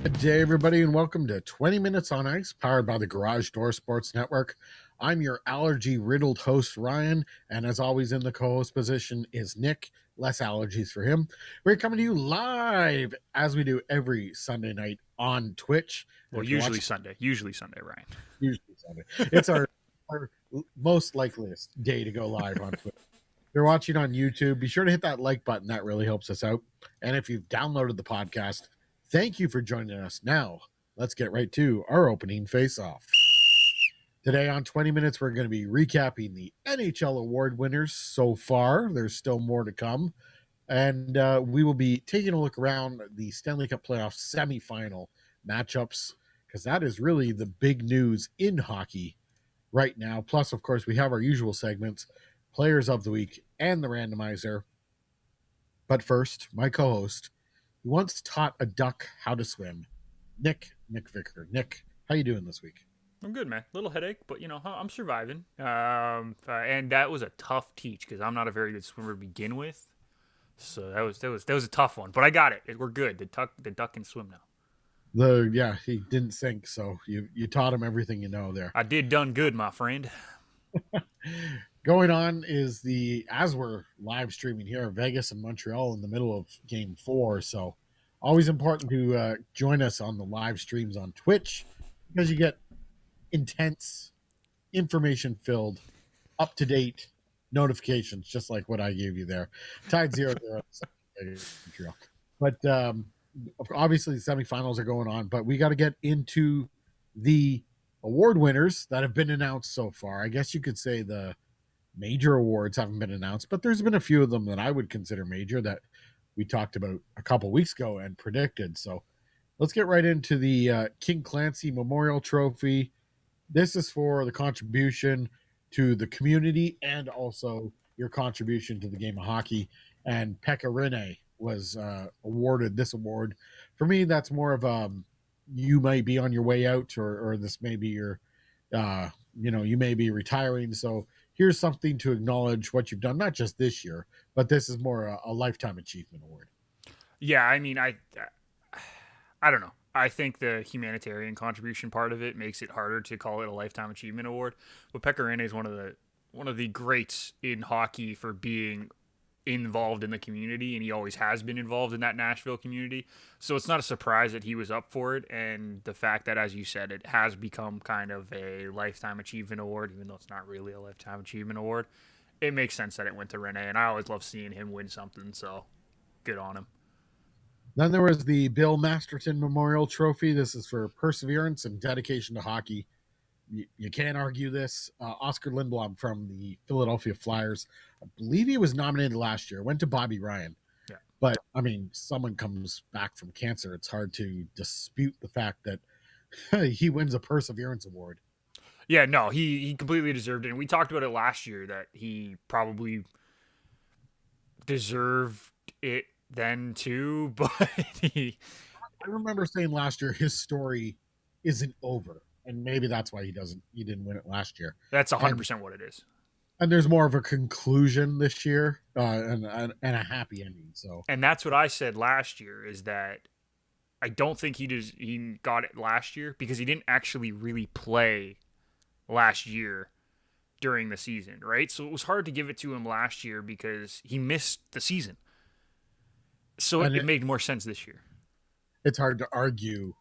Good day, everybody, and welcome to 20 Minutes on Ice, powered by the Garage Door Sports Network. I'm your allergy-riddled host, Ryan, and as always in the co-host position is Nick. Less allergies for him. We're coming to you live, as we do every Sunday night on Twitch. Well, usually Sunday, Ryan. Usually Sunday. It's our most likeliest day to go live on Twitch. If you're watching on YouTube, be sure to hit that like button. That really helps us out. And if you've downloaded the podcast, thank you for joining us. Now, let's get right to our opening face-off. Today on 20 Minutes, we're going to be recapping the NHL Award winners so far. There's still more to come. And we will be taking a look around the Stanley Cup playoff semifinal matchups, because that is really the big news in hockey right now. Plus, of course, we have our usual segments, Players of the Week and the Randomizer. But first, my co-host, who once taught a duck how to swim, Nick Vicker. Nick, how you doing this week? I'm good, man. Little headache, but I'm surviving. And that was a tough teach because I'm not a very good swimmer to begin with. So that was a tough one, but I got it. We're good. The duck can swim now. He didn't sink, so you taught him everything you know there. I done good, my friend. Going on is as we're live streaming here, Vegas and Montreal in the middle of Game 4. So always important to join us on the live streams on Twitch, because you get intense, information-filled, up-to-date notifications, just like what I gave you there. Tied 0-0 Montreal. But obviously the semifinals are going on, but we got to get into the award winners that have been announced so far. I guess you could say the major awards haven't been announced, but there's been a few of them that I would consider major that we talked about a couple weeks ago and predicted. So let's get right into the King Clancy Memorial Trophy. This is for the contribution to the community and also your contribution to the game of hockey. And Pekka Rinne was awarded this award. For me, that's more of you may be on your way out, or this may be your, you may be retiring. So here's something to acknowledge what you've done, not just this year, but this is more a lifetime achievement award. Yeah, I mean, I don't know. I think the humanitarian contribution part of it makes it harder to call it a lifetime achievement award. But Pekka Rinne is one of the greats in hockey for being involved in the community, and he always has been involved in that Nashville community. So it's not a surprise that he was up for it, and the fact that, as you said, it has become kind of a lifetime achievement award, even though it's not really a lifetime achievement award. It makes sense that it went to Rinne, and I always love seeing him win something. So good on him. Then there was the Bill Masterton Memorial Trophy. This is for perseverance and dedication to hockey. You can't argue this. Oscar Lindblom from the Philadelphia Flyers, I believe he was nominated last year, went to Bobby Ryan. Yeah. But, I mean, someone comes back from cancer. It's hard to dispute the fact that he wins a Perseverance Award. Yeah, no, he completely deserved it. And we talked about it last year that he probably deserved it then too, but I remember saying last year his story isn't over, and maybe that's why he didn't win it last year. That's 100% what it is. And there's more of a conclusion this year, and a happy ending. So, and that's what I said last year, is that I don't think he got it last year because he didn't actually really play last year during the season, right? So it was hard to give it to him last year because he missed the season. So it made more sense this year. It's hard to argue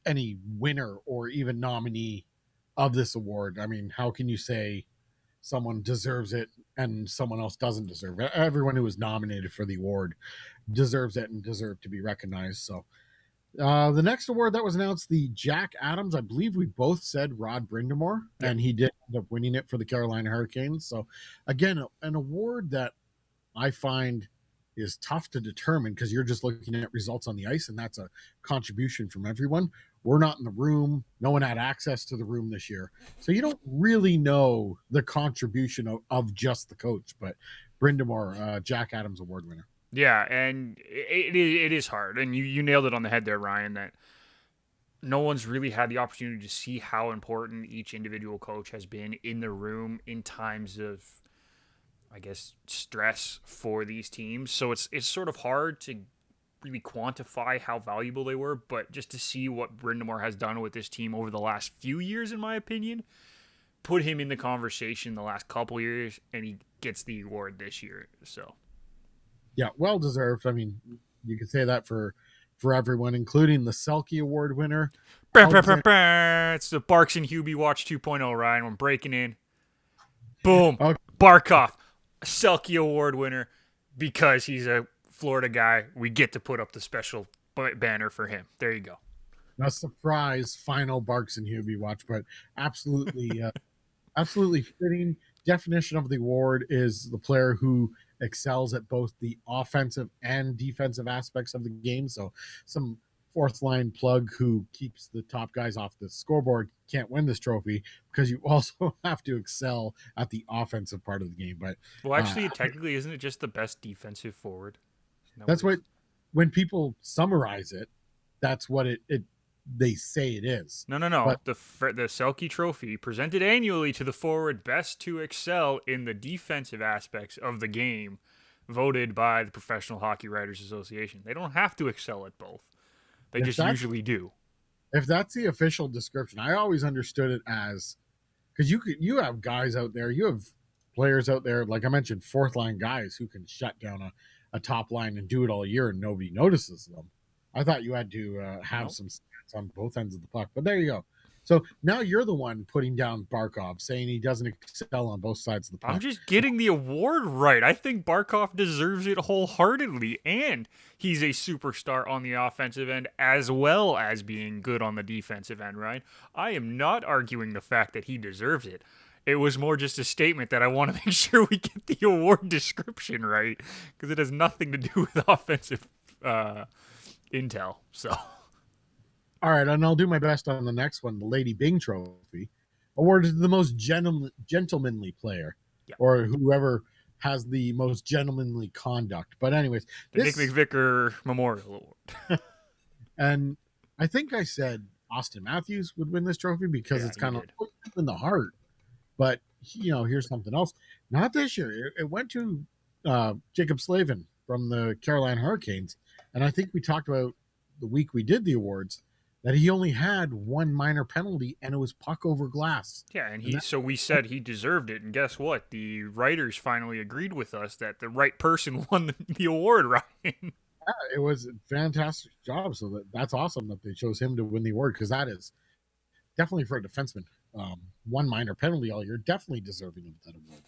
any winner or even nominee of this award. I mean, how can you say someone deserves it and someone else doesn't deserve it? Everyone who was nominated for the award deserves it and deserved to be recognized. So the next award that was announced, the Jack Adams, I believe we both said Rod Brind'Amour, and he did end up winning it for the Carolina Hurricanes. So again, an award that I find is tough to determine because you're just looking at results on the ice, and that's a contribution from everyone. We're not in the room. No one had access to the room this year. So you don't really know the contribution of just the coach. But Brind'Amour, Jack Adams Award winner. Yeah, and it is hard. And you nailed it on the head there, Ryan, that no one's really had the opportunity to see how important each individual coach has been in the room in times of, I guess, stress for these teams. So it's sort of hard to really quantify how valuable they were, but just to see what Brind'Amour has done with this team over the last few years, in my opinion, put him in the conversation the last couple years, and he gets the award this year. So Yeah, well deserved. I mean, you could say that for everyone, including the Selke Award winner, Alexander. it's the Barks and Hubie Watch 2.0, Ryan. I'm breaking in. Boom. Okay, Barkov, Selke Award winner, because he's a Florida guy. We get to put up the special banner for him. There you go. a surprise final Barks and Hubie watch, but absolutely, absolutely fitting. Definition of the award is the player who excels at both the offensive and defensive aspects of the game. So some fourth line plug who keeps the top guys off the scoreboard can't win this trophy because you also have to excel at the offensive part of the game. But Well, actually, technically, isn't it just the best defensive forward? that's what when people summarize it, that's what it they say it is. No. But The Selke Trophy, presented annually to the forward best to excel in the defensive aspects of the game, voted by the Professional Hockey Writers Association. They don't have to excel at both. They if just that's usually do. if that's the official description, I always understood it as because you have guys out there, you have players out there, like I mentioned, fourth line guys who can shut down a top line and do it all year and nobody notices them. I thought you had to have Nope. some stats on both ends of the puck, but there you go. So now you're the one putting down Barkov, saying he doesn't excel on both sides of the I'm puck. just getting the award right. I think Barkov deserves it wholeheartedly, and he's a superstar on the offensive end as well as being good on the defensive end, right? I am not arguing the fact that he deserves it. It was more just a statement that I want to make sure we get the award description right, because it has nothing to do with offensive intel. So, All right, and I'll do my best on the next one, the Lady Byng Trophy, awarded to the most gentlemanly player, yeah. or whoever has the most gentlemanly conduct. But anyways, The Nick this McVicker Memorial Award. and I think I said Austin Matthews would win this trophy because Yeah, it's you kind of did. in the heart. But here's something else. Not this year. It went to Jacob Slavin from the Carolina Hurricanes, and I think we talked about the week we did the awards that he only had one minor penalty, and it was puck over glass. Yeah, and And that, so we said he deserved it, and guess what? The writers finally agreed with us that the right person won the award, Ryan. it was a fantastic job. So that's awesome that they chose him to win the award because that is definitely for a defenseman. One minor penalty all year, definitely deserving of that award.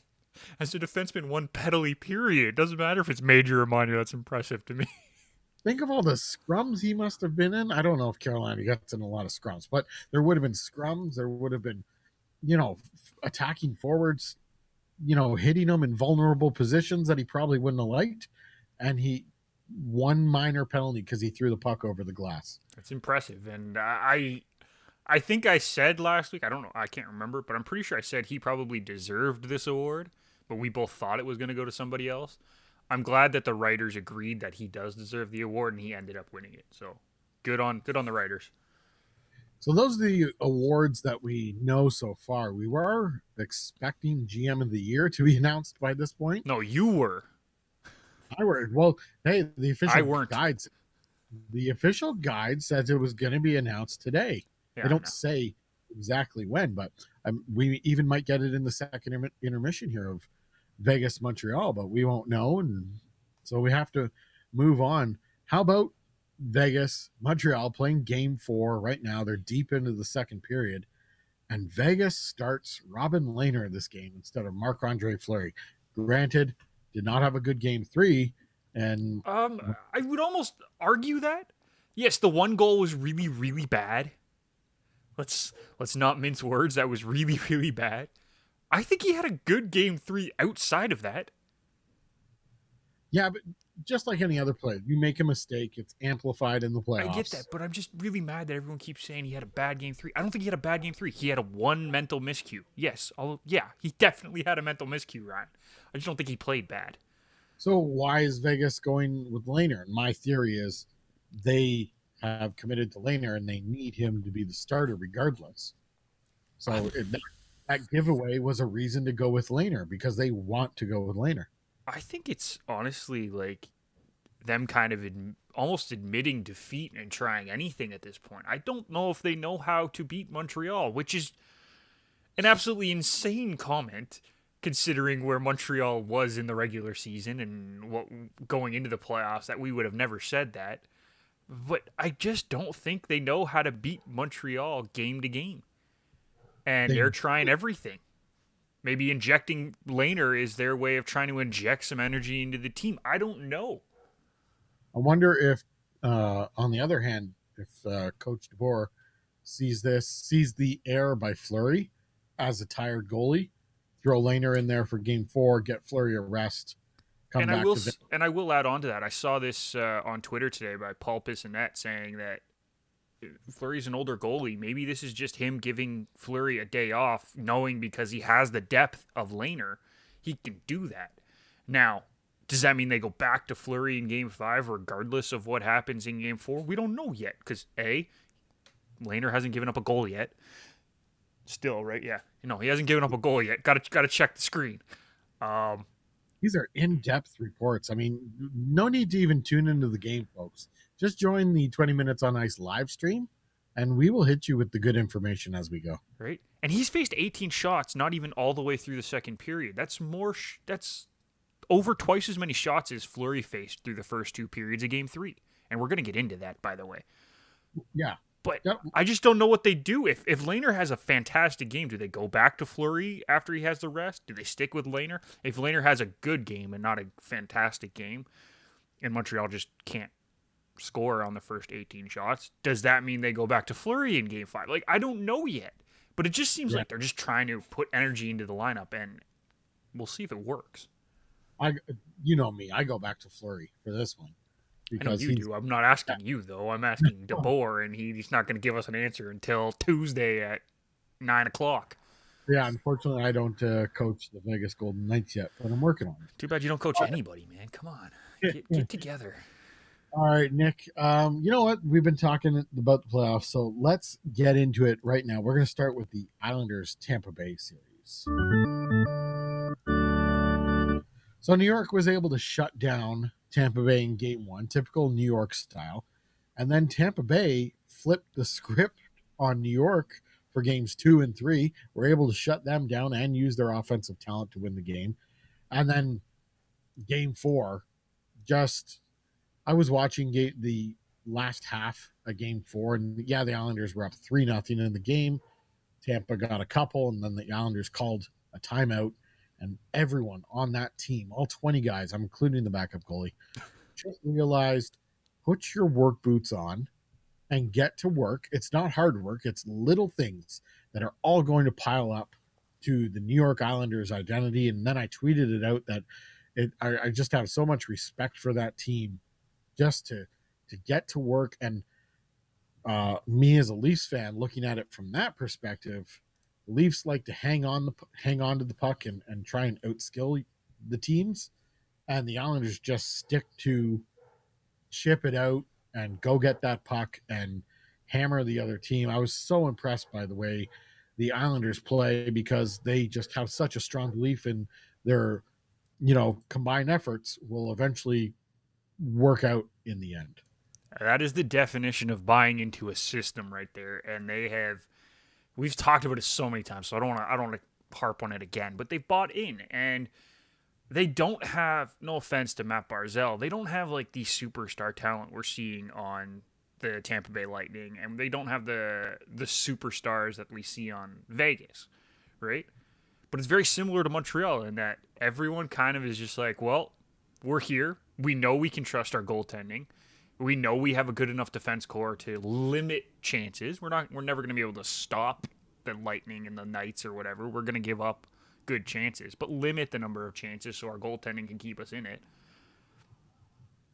As a defenseman, one penalty period. Doesn't matter if it's major or minor. That's impressive to me. Think of all the scrums he must have been in. I don't know if Carolina gets in a lot of scrums, but there would have been scrums. There would have been, attacking forwards, hitting them in vulnerable positions that he probably wouldn't have liked. And he one minor penalty because he threw the puck over the glass. That's impressive, and I think I said last week. I don't know. I can't remember, but I'm pretty sure I said he probably deserved this award, but we both thought it was going to go to somebody else. I'm glad that the writers agreed that he does deserve the award, and he ended up winning it. So good on the writers. So those are the awards that we know so far. We were expecting GM of the year to be announced by this point. No, you were. I were well. Hey, I weren't. The official guide says it was going to be announced today. Yeah, They I don't know. say exactly when, but we even might get it in the second intermission here of Vegas-Montreal, but we won't know, and so we have to move on. How about Vegas-Montreal playing Game 4 right now? They're deep into the second period, and Vegas starts Robin Lehner this game instead of Marc-Andre Fleury. Granted, did not have a good Game 3, and I would almost argue that. Yes, the one goal was really, really bad. Let's not mince words. That was really, really bad. I think he had a good game 3 outside of that. yeah, but just like any other player, you make a mistake, it's amplified in the I get playoffs. that, but I'm just really mad that everyone keeps saying he had a bad game 3. I don't think he had a bad game 3. He had a one mental miscue. Yes, yeah, he definitely had a mental miscue, Ryan. I just don't think he played bad. So why is Vegas going with Lehner? And my theory is they have committed to Lehner and they need him to be the starter regardless. So that giveaway was a reason to go with Lehner because they want to go with Lehner. I think it's honestly like them kind of almost admitting defeat and trying anything at this point. I don't know if they know how to beat Montreal, which is an absolutely insane comment considering where Montreal was in the regular season and what going into the playoffs, that we would have never said that. But I just don't think they know how to beat Montreal game to game. And They they're trying everything. Maybe injecting Lehner is their way of trying to inject some energy into the team. I don't know. I wonder if, on the other hand, if Coach DeBoer sees the error by Fleury as a tired goalie, throw Lehner in there for Game 4, get Fleury a rest, come And I back will to and I will add on to that. I saw this on Twitter today by Paul Bissonnette saying that Fleury's an older goalie. Maybe this is just him giving Fleury a day off, knowing because he has the depth of Lehner, he can do that. Now, does that mean they go back to Fleury in Game 5 regardless of what happens in Game 4? We don't know yet because, A, Lehner hasn't given up a goal yet. Still, right? Yeah. No, he hasn't given up a goal yet. Got to check the screen. These are in-depth reports. I mean, no need to even tune into the game, folks. Just join the 20 Minutes on Ice live stream, and we will hit you with the good information as we go. Right? And he's faced 18 shots, not even all the way through the second period. That's more. That's over twice as many shots as Fleury faced through the first two periods of Game 3. And we're going to get into that, by the way. Yeah. But Yep. I just don't know what they do. If Lehner has a fantastic game, do they go back to Fleury after he has the rest? Do they stick with Lehner? If Lehner has a good game and not a fantastic game, and Montreal just can't score on the first 18 shots, does that mean they go back to Fleury in Game 5? Like, I don't know yet. But it just seems like they're just trying to put energy into the lineup, and we'll see if it works. You know me. I go back to Fleury for this one. I know you do. I'm not asking you, though. I'm asking DeBoer, and he's not going to give us an answer until Tuesday at 9 o'clock. Yeah, unfortunately, I don't coach the Vegas Golden Knights yet, but I'm working on it. Too bad you don't coach anybody, man. Come on. Get together. All right, Nick. You know what? We've been talking about the playoffs, so let's get into it right now. We're going to start with the Islanders-Tampa Bay series. So New York was able to shut down Tampa Bay in Game 1, typical New York style. And then Tampa Bay flipped the script on New York for Games 2 and 3. Were able to shut them down and use their offensive talent to win the game. And then Game 4, I was watching the last half of Game 4, and yeah, the Islanders were up 3-0 in the game. Tampa got a couple, and then the Islanders called a timeout, and everyone on that team, all 20 guys, I'm including the backup goalie, just realized, put your work boots on and get to work. It's not hard work. It's little things that are all going to pile up to the New York Islanders identity. And then I tweeted it out that I just have so much respect for that team just to get to work. And me as a Leafs fan, looking at it from that perspective, Leafs like to hang on to the puck and try and outskill the teams, and the Islanders just stick to chip it out and go get that puck and hammer the other team. I was so impressed by the way the Islanders play because they just have such a strong belief in their, combined efforts will eventually work out in the end. That is the definition of buying into a system right there. And we've talked about it so many times, so I don't want to harp on it again, but they've bought in, and they don't have, no offense to Matt Barzal, they don't have like the superstar talent we're seeing on the Tampa Bay Lightning, and they don't have the superstars that we see on Vegas, right? But it's very similar to Montreal in that everyone kind of is just like, well, we're here. We know we can trust our goaltending. We know we have a good enough defense core to limit chances. We're never going to be able to stop the Lightning and the Knights or whatever. We're going to give up good chances, but limit the number of chances so our goaltending can keep us in it.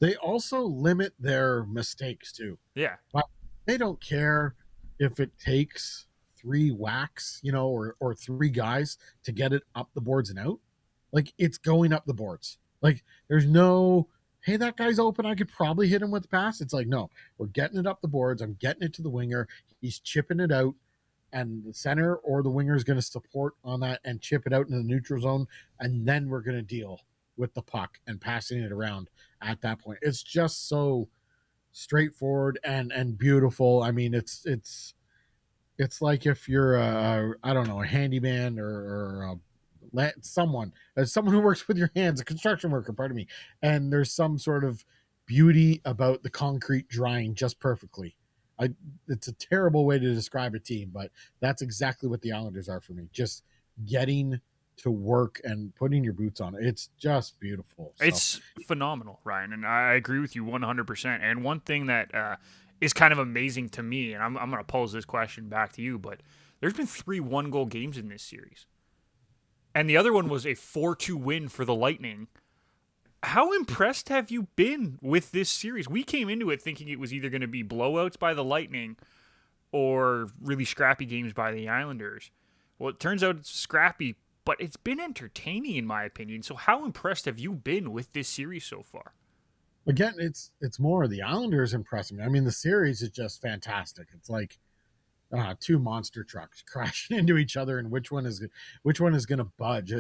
They also limit their mistakes too. Yeah. But they don't care if it takes 3 whacks, or 3 guys to get it up the boards and out. Like, it's going up the boards. Like, there's no, hey, that guy's open, I could probably hit him with the pass. It's like, no, we're getting it up the boards. I'm getting it to the winger. He's chipping it out, and the center or the winger is going to support on that and chip it out in the neutral zone, and then we're going to deal with the puck and passing it around at that point. It's just so straightforward and beautiful. I mean, it's like if you're I don't know, a handyman or someone who works with your hands, a construction worker, pardon me, and there's some sort of beauty about the concrete drying just perfectly. I It's a terrible way to describe a team, but that's exactly what the Islanders are for me. Just getting to work and putting your boots on it. It's just beautiful. So It's phenomenal, Ryan, and I agree with you 100%. And one thing that is kind of amazing to me, and I'm going to pose this question back to you, but there's been 3 one-goal games in this series. And the other one was a 4-2 win for the Lightning. How impressed have you been with this series? We came into it thinking it was either going to be blowouts by the Lightning or really scrappy games by the Islanders. Well, it turns out it's scrappy, but it's been entertaining in my opinion. So how impressed have you been with this series so far? again, it's more the Islanders impressing me. I mean, the series is just fantastic. It's like two monster trucks crashing into each other, and which one is going to budge.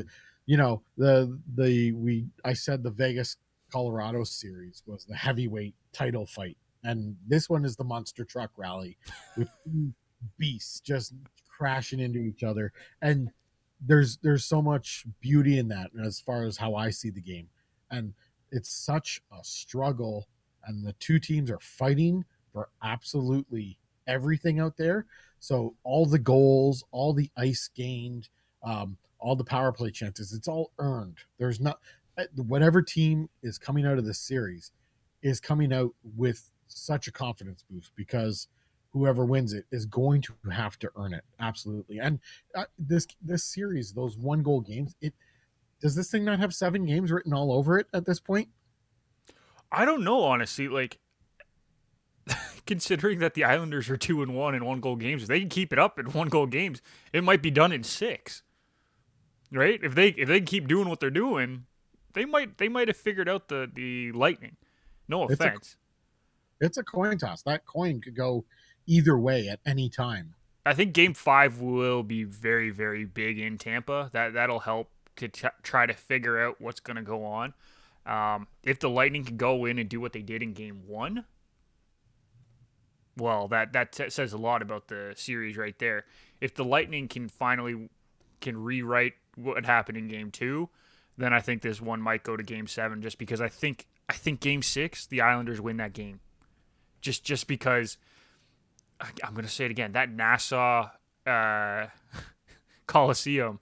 You know, the we I said the Vegas Colorado series was the heavyweight title fight, and this one is the monster truck rally with two beasts just crashing into each other. And there's so much beauty in that as far as how I see the game, and it's such a struggle, and the two teams are fighting for absolutely everything out there. So all the goals, all the ice gained, all the power play chances, it's all earned. There's not whatever team is coming out of this series is coming out with such a confidence boost because whoever wins it is going to have to earn it absolutely. And this series, those one goal games, it does this thing not have 7 games written all over it at this point? I don't know, honestly. Like, considering that the Islanders are 2-1 in 1-goal games, if they can keep it up in 1-goal games, it might be done in 6. Right? If they keep doing what they're doing, they might have figured out the Lightning. No It's a offense. it's a coin toss. That coin could go either way at any time. I think Game 5 will be very very big in Tampa. That'll help to try to figure out what's going to go on. If the Lightning can go in and do what they did in Game 1, well, that says a lot about the series right there. If the Lightning can rewrite what happened in Game 2, then I think this one might go to Game 7. Just because I think Game 6 the Islanders win that game. Just because I'm going to say it again, that Nassau uh, Coliseum,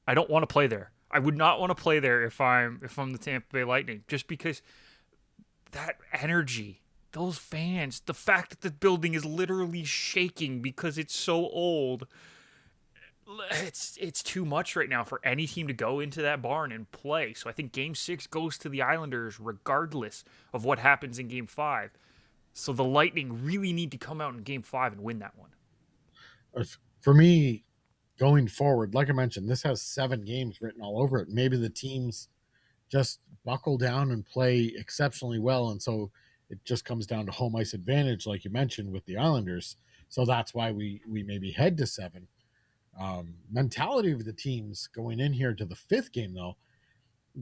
I don't want to play there. I would not want to play there if I'm the Tampa Bay Lightning, just because that energy, those fans, the fact that the building is literally shaking because it's so old. It's too much right now for any team to go into that barn and play. So I think Game 6 goes to the Islanders regardless of what happens in Game 5. So the Lightning really need to come out in Game 5 and win that one. For me, going forward, like I mentioned, this has 7 games written all over it. Maybe the teams just buckle down and play exceptionally well, and so it just comes down to home ice advantage, like you mentioned with the Islanders. So that's why we maybe head to 7. Mentality of the teams going in here to the 5th game, though,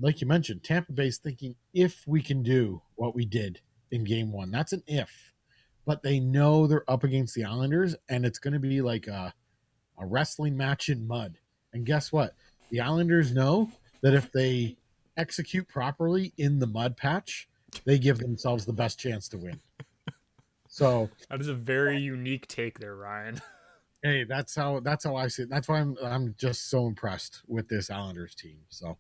like you mentioned, Tampa Bay's thinking if we can do what we did in Game 1, that's an if. But they know they're up against the Islanders, and it's going to be like a wrestling match in mud. And guess what? The Islanders know that if they execute properly in the mud patch, they give themselves the best chance to win. So, That is a very unique take there, Ryan. hey, that's how I see it. That's why I'm just so impressed with this Islanders team. So,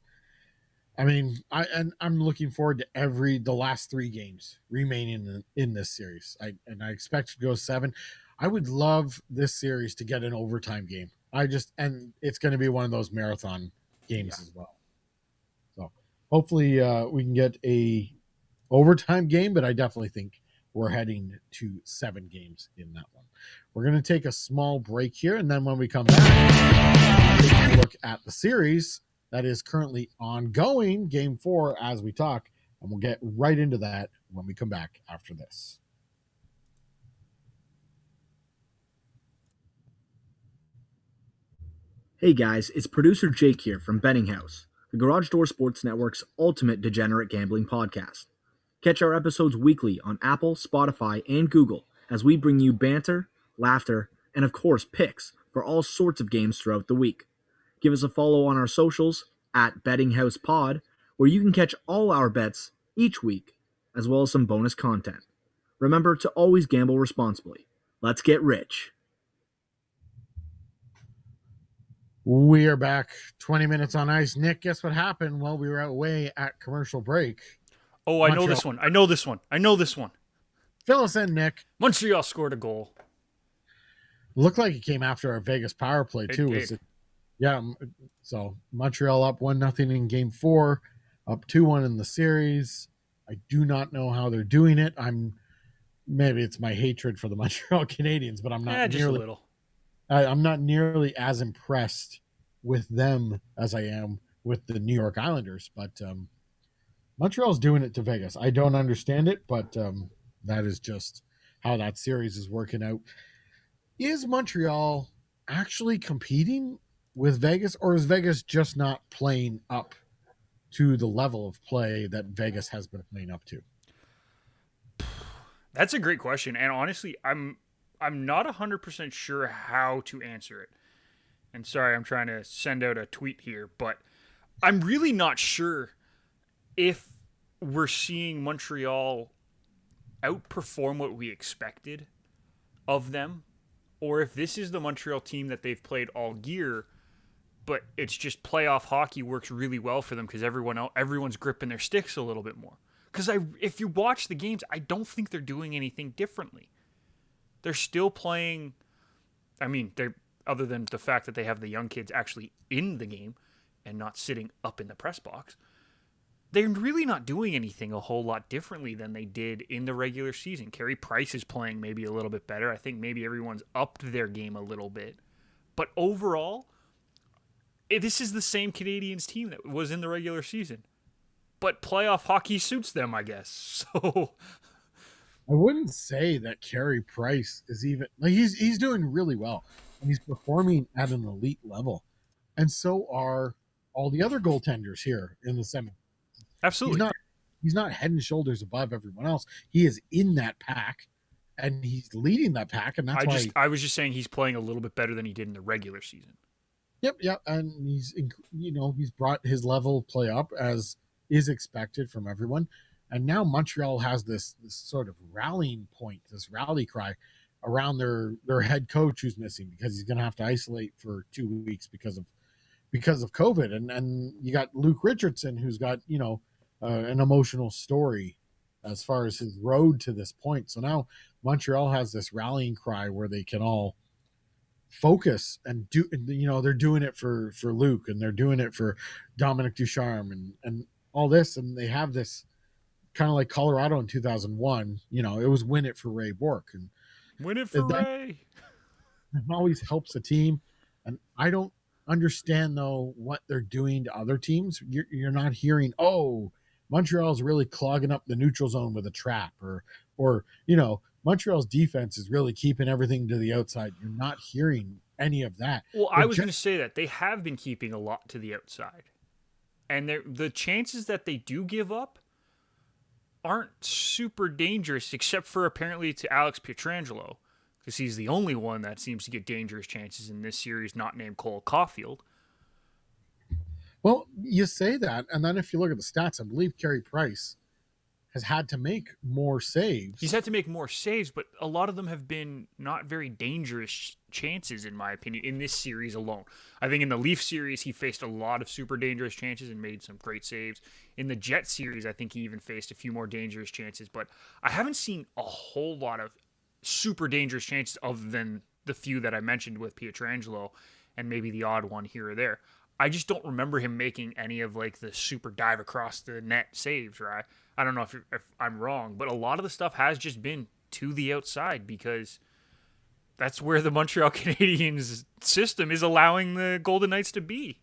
I mean, I'm looking forward to the last 3 games remaining in this series. I expect to go 7. I would love this series to get an overtime game. And it's going to be one of those marathon Yeah. games as well. So hopefully we can get a overtime game, but I definitely think we're heading to 7 games in that one. We're going to take a small break here, and then when we come back, we'll take a look at the series that is currently ongoing, Game 4, as we talk, and we'll get right into that when we come back after this. Hey guys, it's producer Jake here from Benninghouse. the Garage Door Sports Network's ultimate degenerate gambling podcast. Catch our episodes weekly on Apple, Spotify, and Google as we bring you banter, laughter, and of course picks for all sorts of games throughout the week. Give us a follow on our socials at BettingHousePod, where you can catch all our bets each week, as well as some bonus content. Remember to always gamble responsibly. Let's get rich. We are back 20 minutes on ice. Nick, guess what happened while we were away at commercial break? Oh, I know Montreal. this one. I know this one. I know this one. Fill us in, Nick. Montreal scored a goal. Looked like it came after our Vegas power play, too. It did. Yeah, so Montreal up 1-0 in game 4, up 2-1 in the series. I do not know how they're doing it. Maybe it's my hatred for the Montreal Canadiens, but I'm not Just a little. I'm not nearly as impressed with them as I am with the New York Islanders. But Montreal's doing it to Vegas. I don't understand it, but that is just how that series is working out. Is Montreal actually competing with Vegas, or is Vegas just not playing up to the level of play that Vegas has been playing up to? That's a great question, and honestly, I'm not 100% sure how to answer it. And sorry, I'm trying to send out a tweet here, but I'm really not sure if we're seeing Montreal outperform what we expected of them, or if this is the Montreal team that they've played all year, but it's just playoff hockey works really well for them because everyone's gripping their sticks a little bit more. Because if you watch the games, I don't think they're doing anything differently. They're still playing. I mean, they're other than the fact that they have the young kids actually in the game and not sitting up in the press box. They're really not doing anything a whole lot differently than they did in the regular season. Carey Price is playing maybe a little bit better. I think maybe everyone's upped their game a little bit. But overall, this is the same Canadiens team that was in the regular season. But playoff hockey suits them, I guess. So I wouldn't say that Carey Price is even like he's doing really well and he's performing at an elite level. And so are all the other goaltenders here in the semi. absolutely. He's not head and shoulders above everyone else. He is in that pack and he's leading that pack, and that's why I was just saying he's playing a little bit better than he did in the regular season. Yep, and he's brought his level of play up as is expected from everyone, and now Montreal has this sort of rallying point, this rally cry around their head coach who's missing because he's going to have to isolate for 2 weeks because of COVID, and you got Luke Richardson who's got an emotional story as far as his road to this point. So now Montreal has this rallying cry where they can all focus and do, they're doing it for Luke, and they're doing it for Dominic Ducharme and all this, and they have this kind of like Colorado in 2001. It was win it for Ray Bourque, and Win it for that Ray. always helps a team. And I don't understand though what they're doing to other teams. You're not hearing, oh, Montreal's really clogging up the neutral zone with a trap, or Montreal's defense is really keeping everything to the outside. You're not hearing any of that. Well, I was going to say that they have been keeping a lot to the outside, and the chances that they do give up aren't super dangerous, except for apparently to Alex Pietrangelo, because he's the only one that seems to get dangerous chances in this series, not named Cole Caulfield. Well, you say that, and then if you look at the stats, I believe Carey Price has had to make more saves. He's had to make more saves, but a lot of them have been not very dangerous chances, in my opinion, in this series alone. I think in the Leaf series, he faced a lot of super dangerous chances and made some great saves. In the Jet series, I think he even faced a few more dangerous chances, but I haven't seen a whole lot of super dangerous chances other than the few that I mentioned with Pietrangelo and maybe the odd one here or there. I just don't remember him making any of like the super dive across the net saves, right? I don't know if I'm wrong, but a lot of the stuff has just been to the outside because that's where the Montreal Canadiens system is allowing the Golden Knights to be.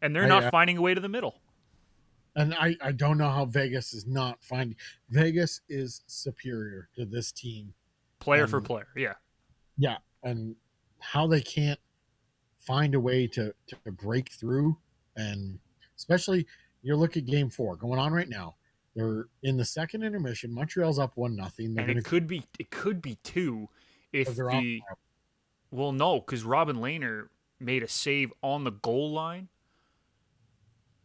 And they're not finding a way to the middle. And I don't know how Vegas is not finding. Vegas is superior to this team. Player for player, yeah. Yeah, and how they can't find a way to break through and especially you look at Game 4 going on right now. They're in the second intermission. Montreal's up 1-0. They're And going it could be two because if they're on. the well no, because Robin Lehner made a save on the goal line,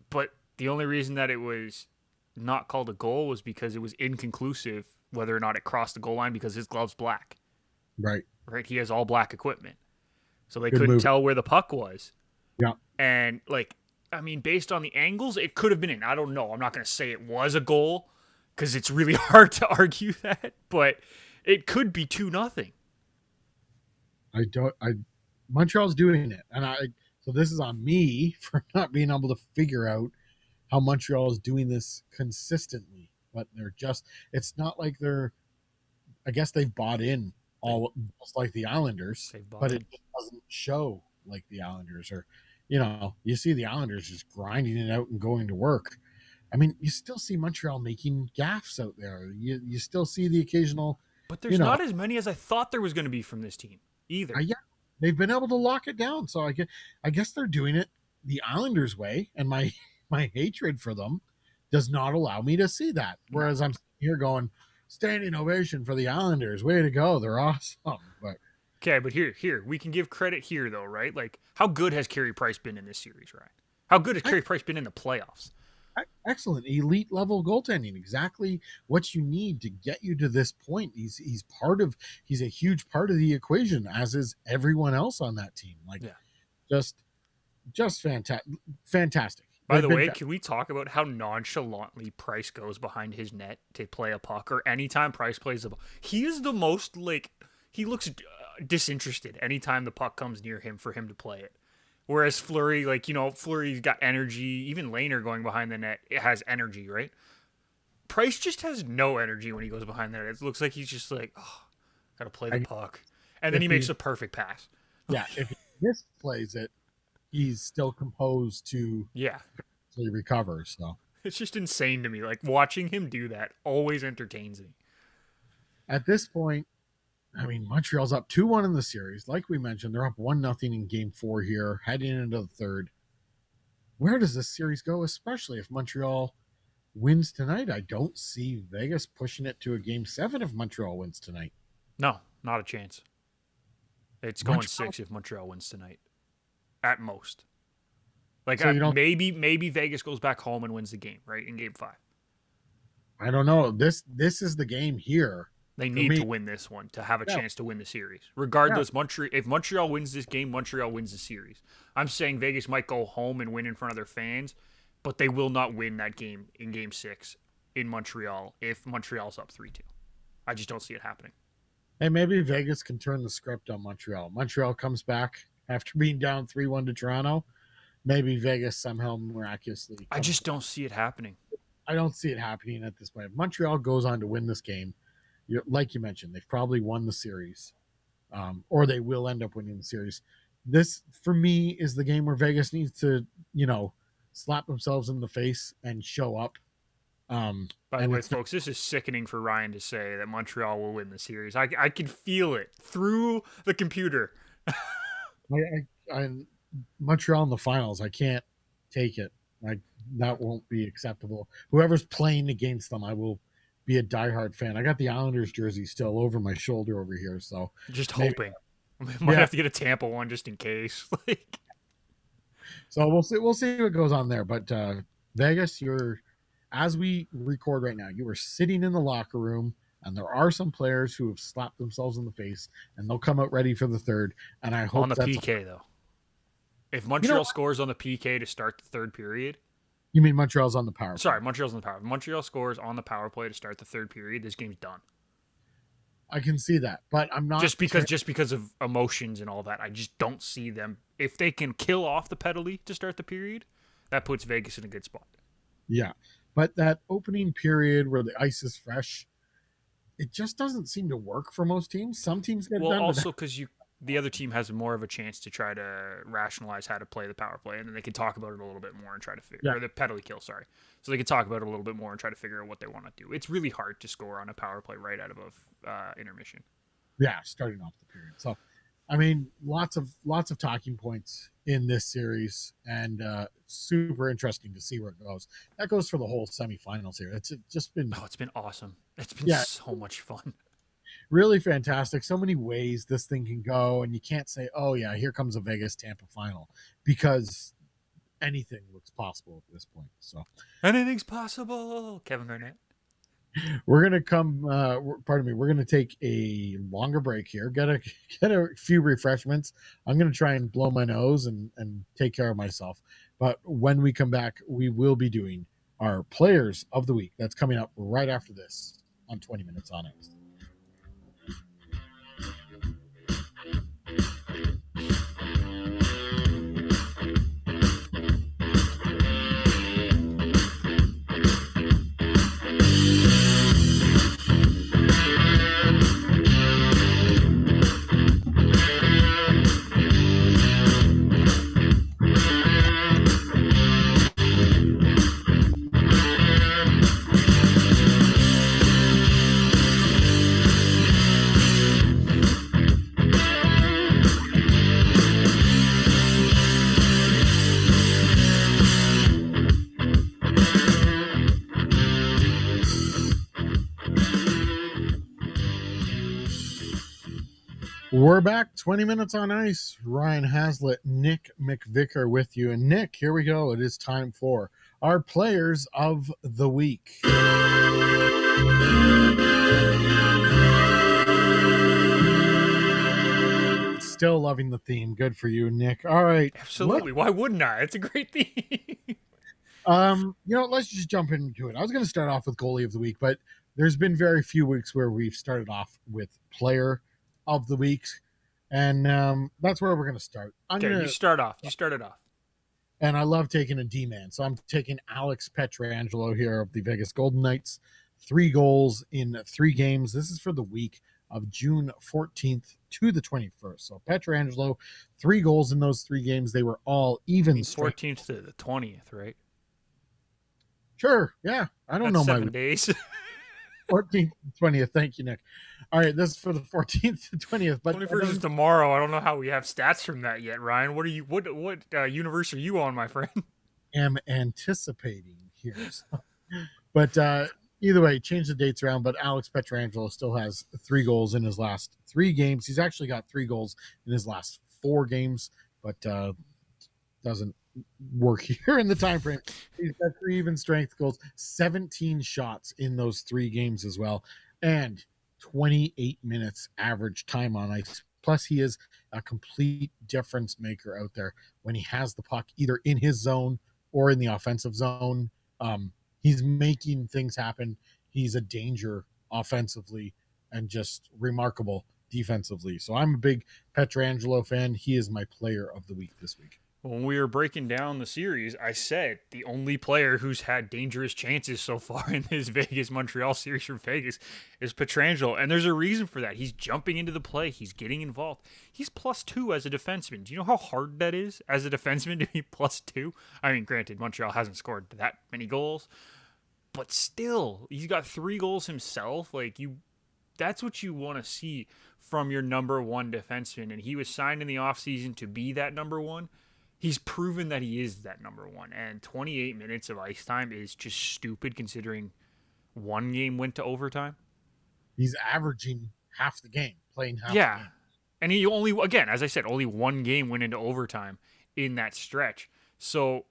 but the only reason that it was not called a goal was because it was inconclusive whether or not it crossed the goal line because his glove's black. Right. Right? He has all black equipment. So they Good couldn't move. tell where the puck was. Yeah. And based on the angles, it could have been in. I don't know. I'm not going to say it was a goal because it's really hard to argue that, but it could be 2-0. Montreal's doing it, and so this is on me for not being able to figure out how Montreal is doing this consistently. But it's not like I guess they've bought in all just like the Islanders, but it doesn't show like the Islanders. Or, you see the Islanders just grinding it out and going to work. I mean, you still see Montreal making gaffes out there. You still see the occasional. But there's not as many as I thought there was going to be from this team either. Yeah, they've been able to lock it down. So I guess they're doing it the Islanders way, and my hatred for them does not allow me to see that. Whereas I'm here going, standing ovation for the Islanders. Way to go. They're awesome. But okay, but here, we can give credit here, though, right? Like, how good has Carey Price been in this series, Ryan? How good has Carey Price been in the playoffs? Excellent. Elite level goaltending. Exactly what you need to get you to this point. He's a huge part of the equation, as is everyone else on that team. Just fantastic. By the way, can we talk about how nonchalantly Price goes behind his net to play a puck, or anytime Price plays the ball? He is the most, he looks disinterested anytime the puck comes near him for him to play it. Whereas Fleury, Fleury's got energy. Even Lehner going behind the net, it has energy, right? Price just has no energy when he goes behind the net. It looks like he's just like, oh, got to play the puck. And then he makes a perfect pass. Yeah, if he misplays it, he's still composed to recover. So it's just insane to me. Like, watching him do that always entertains me. At this point, I mean, Montreal's up 2-1 in the series. Like we mentioned, they're up 1-0 in Game 4 here, heading into the third. Where does this series go, especially if Montreal wins tonight? I don't see Vegas pushing it to a Game 7 if Montreal wins tonight. No, not a chance. It's going 6 if Montreal wins tonight. At most. Maybe Vegas goes back home and wins the game, right, in Game 5. I don't know. This is the game here. They need to win this one to have a chance to win the series. Regardless, if Montreal wins this game, Montreal wins the series. I'm saying Vegas might go home and win in front of their fans, but they will not win that game in Game 6 in Montreal if Montreal's up 3-2. I just don't see it happening. Hey, maybe Vegas can turn the script on Montreal. Montreal comes back after being down 3-1 to Toronto. Maybe Vegas somehow miraculously. I just don't see it happening. I don't see it happening at this point. If Montreal goes on to win this game, like you mentioned, they've probably won the series, or they will end up winning the series. This, for me, is the game where Vegas needs to, slap themselves in the face and show up. By the way, folks, this is sickening for Ryan to say that Montreal will win the series. I can feel it through the computer. Montreal in the finals, I can't take it. That won't be acceptable. Whoever's playing against them, I will be a diehard fan. I got the Islanders jersey still over my shoulder over here, so just hoping. Might have to get a Tampa one just in case. So we'll see what goes on there. But Vegas, as we record right now, you are sitting in the locker room, and there are some players who have slapped themselves in the face, and they'll come out ready for the third. And I hope on the PK though. If Montreal scores on the PK to start the third period. You mean Montreal's on the power play? Sorry, Montreal's on the power. If Montreal scores on the power play to start the third period, this game's done. I can see that, but I'm not just because of emotions and all that. I just don't see them. If they can kill off the penalty to start the period, that puts Vegas in a good spot. Yeah, but that opening period where the ice is fresh, it just doesn't seem to work for most teams. Some teams get done. Well, also because the other team has more of a chance to try to rationalize how to play the power play, and then they can talk about it a little bit more and try to figure or the penalty kill. Sorry, so they can talk about it a little bit more and try to figure out what they want to do. It's really hard to score on a power play right out of intermission. Yeah, starting off the period. So I mean, lots of talking points in this series, and super interesting to see where it goes. That goes for the whole semifinals here. It's just been, Oh, it's been awesome. It's been yeah, so much fun. really fantastic. So many ways this thing can go, and you can't say, "Oh yeah, here comes a Vegas Tampa final," because anything looks possible at this point. So Anything's possible. Kevin Garnett. we're gonna come. Pardon me. We're gonna take a longer break here. Get a few refreshments. I'm gonna try and blow my nose and take care of myself. But when we come back, we will be doing our players of the week. That's coming up right after this on 20 Minutes on Ice. We're back. 20 Minutes on Ice. Ryan Haslett, Nick McVicker with you. And Nick, here we go. It is time for our players of the week. Still loving the theme. Good for you, Nick. All right. Absolutely. Why wouldn't I? It's a great theme. Let's just jump into it. I was going to start off with goalie of the week, but there's been very few weeks where we've started off with player of the week, and that's where we're going to start. You start off. You started off. And I love taking a D-man, so I'm taking Alex Pietrangelo here of the Vegas Golden Knights. 3 goals in 3 games. This is for the week of June 14th to the 21st. So Pietrangelo, 3 goals in those 3 games. They were all even. 14th to the 20th, right? Sure, yeah. I don't know 7 days. 14th, 20th. Thank you, Nick. All right, this is for the 14th to 20th. But 21st is tomorrow. I don't know how we have stats from that yet, Ryan. What universe are you on, my friend? Am anticipating here. So. But either way, change the dates around. But Alex Pietrangelo still has 3 goals in his last 3 games. He's actually got 3 goals in his last 4 games, but doesn't work here in the time frame. He's got 3 even strength goals, 17 shots in those 3 games as well, and 28 minutes average time on ice. Plus, he is a complete difference maker out there when he has the puck either in his zone or in the offensive zone. He's making things happen. He's a danger offensively and just remarkable defensively. So I'm a big Pietrangelo fan. He is my player of the week this week. When we were breaking down the series, I said the only player who's had dangerous chances so far in this Vegas-Montreal series for Vegas is Pietrangelo, and there's a reason for that. He's jumping into the play. He's getting involved. He's +2 as a defenseman. Do you know how hard that is as a defenseman to be +2? I mean, granted, Montreal hasn't scored that many goals, but still, he's got 3 goals himself. That's what you want to see from your number 1 defenseman, and he was signed in the offseason to be that number 1. He's proven that he is that number 1, and 28 minutes of ice time is just stupid considering 1 game went to overtime. He's averaging half the game, playing half the game. And he only, again, as I said, only 1 game went into overtime in that stretch. So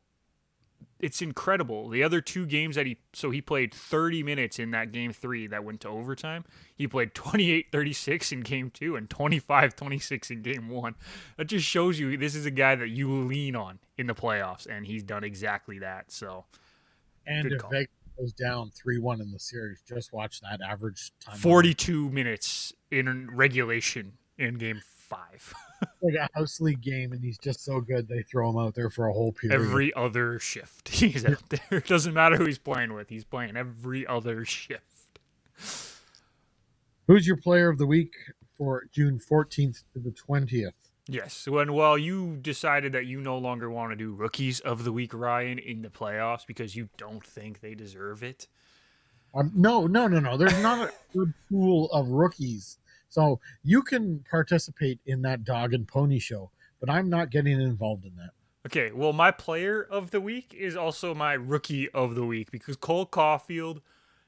it's incredible. The other 2 games that he played 30 minutes in that game 3 that went to overtime. He played 28-36 in game 2 and 25-26 in game 1. That just shows you this is a guy that you lean on in the playoffs, and he's done exactly that. So, and if Vegas goes down 3-1 in the series, just watch that average time. 42 minutes in regulation in game 5. Like a house league game, and he's just so good they throw him out there for a whole period. Every other shift he's out there. It doesn't matter who he's playing with. He's playing every other shift. Who's your player of the week for June 14th to the 20th? Yes. Well, you decided that you no longer want to do rookies of the week, Ryan, in the playoffs because you don't think they deserve it. No. There's not a good pool of rookies So you can participate in that dog and pony show, but I'm not getting involved in that. Okay, well, my player of the week is also my rookie of the week because Cole Caulfield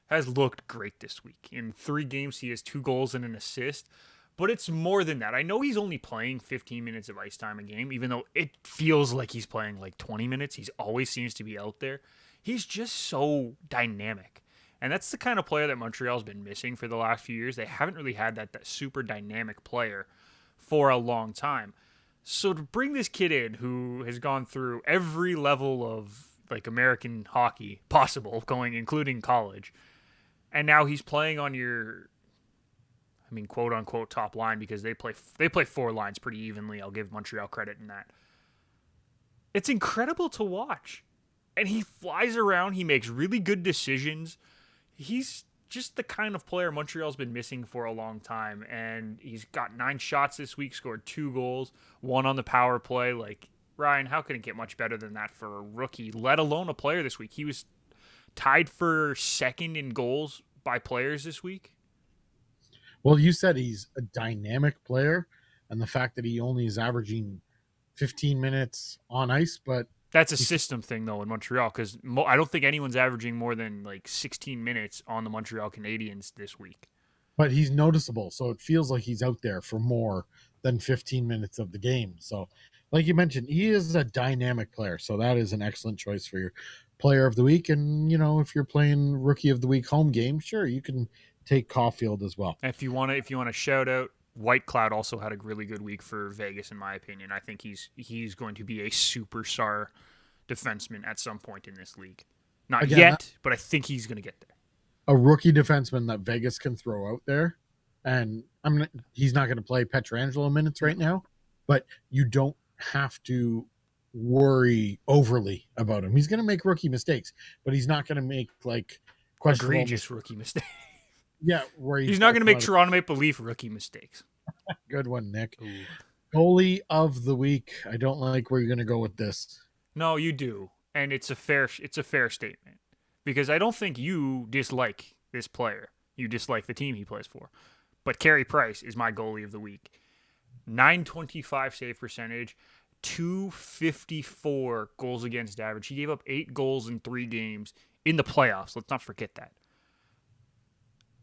has looked great this week. In 3 games, he has 2 goals and an assist, but it's more than that. I know he's only playing 15 minutes of ice time a game, even though it feels like he's playing like 20 minutes. He always seems to be out there. He's just so dynamic. And that's the kind of player that Montreal's been missing for the last few years. They haven't really had that super dynamic player for a long time. So to bring this kid in who has gone through every level of like American hockey possible, going including college, and now he's playing on your, I mean, quote unquote top line because they play 4 lines pretty evenly. I'll give Montreal credit in that. It's incredible to watch, and he flies around. He makes really good decisions. He's just the kind of player Montreal's been missing for a long time, and he's got 9 shots this week, scored 2 goals, 1 on the power play. Like, Ryan, how can it get much better than that for a rookie, let alone a player this week? He was tied for second in goals by players this week. Well, you said he's a dynamic player, and the fact that he only is averaging 15 minutes on ice, but That's a system thing, though, in Montreal, because I don't think anyone's averaging more than like 16 minutes on the Montreal Canadiens this week. he's noticeable, so it feels like he's out there for more than 15 minutes of the game. So, like you mentioned, he is a dynamic player, so that is an excellent choice for your player of the week. And if you're playing rookie of the week home game, sure, you can take Caulfield as well. If you want to shout out, White Cloud also had a really good week for Vegas, in my opinion. I think he's going to be a superstar defenseman at some point in this league. Not Again, yet, but I think he's going to get there. A rookie defenseman that Vegas can throw out there, and he's not going to play Pietrangelo minutes right now, but you don't have to worry overly about him. He's going to make rookie mistakes, but he's not going to make like questionable Egregious rookie mistake. Yeah, where He's not going to make Toronto Maple Leaf rookie mistakes. Good one, Nick. Ooh. Goalie of the week. I don't like where you're going to go with this. No, you do, and it's a fair statement because I don't think you dislike this player. You dislike the team he plays for. But Carey Price is my goalie of the week. 925 save percentage, 254 goals against average. He gave up 8 goals in 3 games in the playoffs. Let's not forget that.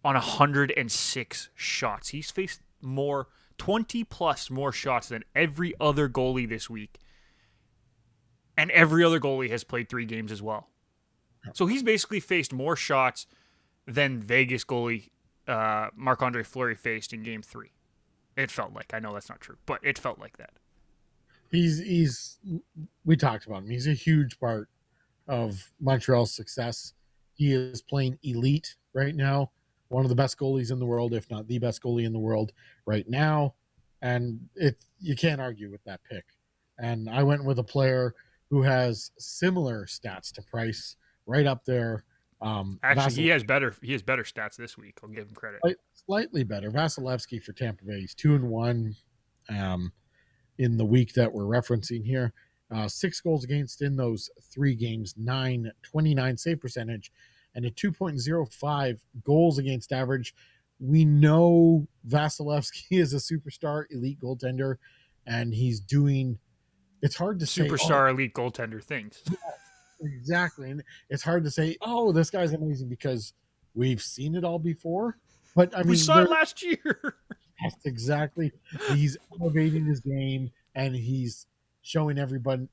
On 106 shots. He's faced 20 plus more shots than every other goalie this week. And every other goalie has played 3 games as well. So he's basically faced more shots than Vegas goalie Marc-Andre Fleury faced in Game 3. It felt like. I know that's not true, but it felt like that. We talked about him. He's a huge part of Montreal's success. He is playing elite right now. One of the best goalies in the world, if not the best goalie in the world right now. And you can't argue with that pick. And I went with a player who has similar stats to Price, right up there. Actually, he has better stats this week. I'll give him credit. Slightly better. Vasilevsky for Tampa Bay. He's 2-1 in the week that we're referencing here. 6 goals against in those 3 games, 929 save percentage, and a 2.05 goals against average. We know Vasilevsky is a superstar elite goaltender, and he's doing. It's hard to say superstar elite goaltender things. Yeah, exactly, and it's hard to say, "Oh, this guy's amazing," because we've seen it all before. But I mean, we saw it last year. Yes, exactly. He's elevating his game, and he's showing everybody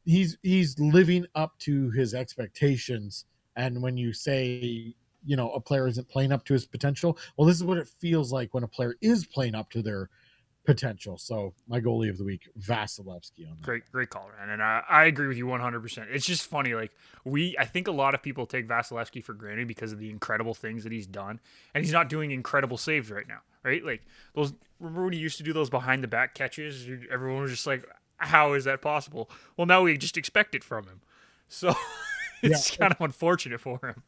he's living up to his expectations. And when you say, a player isn't playing up to his potential, well, this is what it feels like when a player is playing up to their potential. So my goalie of the week, Vasilevsky. On that. Great call, man. And I agree with you 100%. It's just funny. Like I think a lot of people take Vasilevsky for granted because of the incredible things that he's done, and he's not doing incredible saves right now, right? Like those. Remember when he used to do those behind the back catches? Everyone was just like, "How is that possible?" Well, now we just expect it from him. So it's kind of unfortunate for him.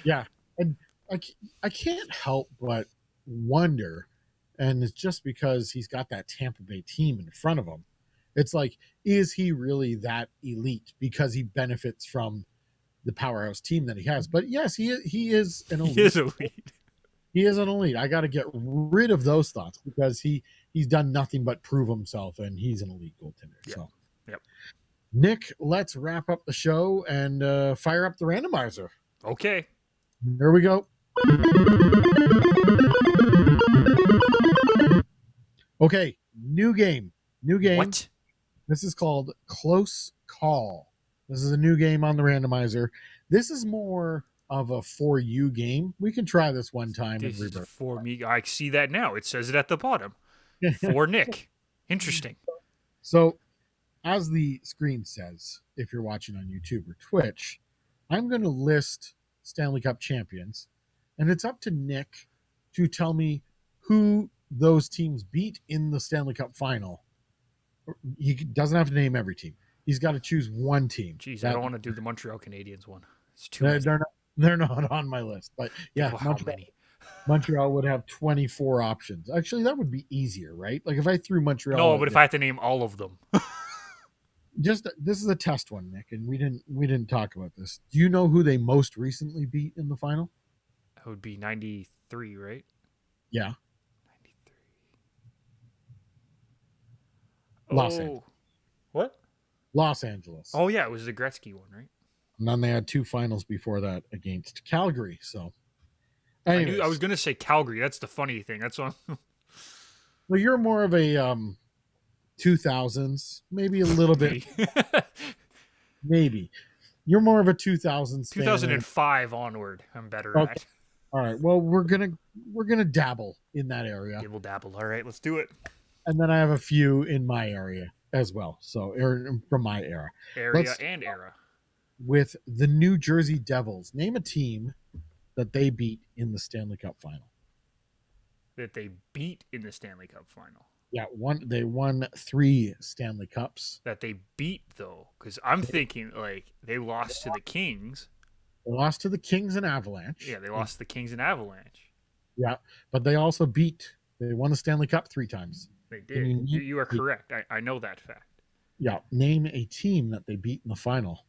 Yeah, and I can't help but wonder. And it's just because he's got that Tampa Bay team in front of him. It's like, is he really that elite because he benefits from the powerhouse team that he has? But yes, he is an elite. He is elite. He is an elite. I got to get rid of those thoughts because he's done nothing but prove himself, and he's an elite goaltender. Yep. So, Yep. Nick, let's wrap up the show and fire up the randomizer. Okay. Here we go. Okay, new game. What? This is called Close Call. This is a new game on the randomizer. This is more of a for you game. We can try this one time This and is revert. for me. I see that now. It says it at the bottom. For Nick. Interesting. So, as the screen says, if you're watching on YouTube or Twitch, I'm going to list Stanley Cup champions, and it's up to Nick to tell me who those teams beat in the Stanley Cup final. He doesn't have to name every team. He's got to choose one team. Jeez, I don't want to do the Montreal Canadiens one. It's too They're, many. they're not on my list, but yeah, Well, how many? Montreal would have 24 options. Actually, that would be easier, right? Like if I threw Montreal. No, but if I had to name all of them. Just this is a test one, Nick, and we didn't talk about this. Do you know who they most recently beat in the final? That would be 93, right? Yeah, 93. Los Angeles. What? Los Angeles. Oh, yeah, it was the Gretzky one, right? And then they had two finals before that against Calgary. So, I was going to say Calgary. That's the funny thing. That's what well, you're more of a 2000s, maybe a little bit, maybe. You're more of a 2000s 2005 onward. I'm better Okay. at. All right. Well, we're gonna dabble in that area, Dibble dabble. All right, let's do it. and then I have a few in my area as well. So, from my era, Area and era. with the New Jersey Devils, name a team that they beat in the Stanley Cup final. That they beat in the Stanley Cup final. Yeah, they won 3 Stanley Cups. That they beat, though, because I'm thinking, like, they lost to the Kings. They lost to the Kings and Avalanche. Yeah, they lost to the Kings and Avalanche. Yeah, but they also they won the Stanley Cup 3 times. They did. You are correct. I know that fact. Yeah, name a team that they beat in the final.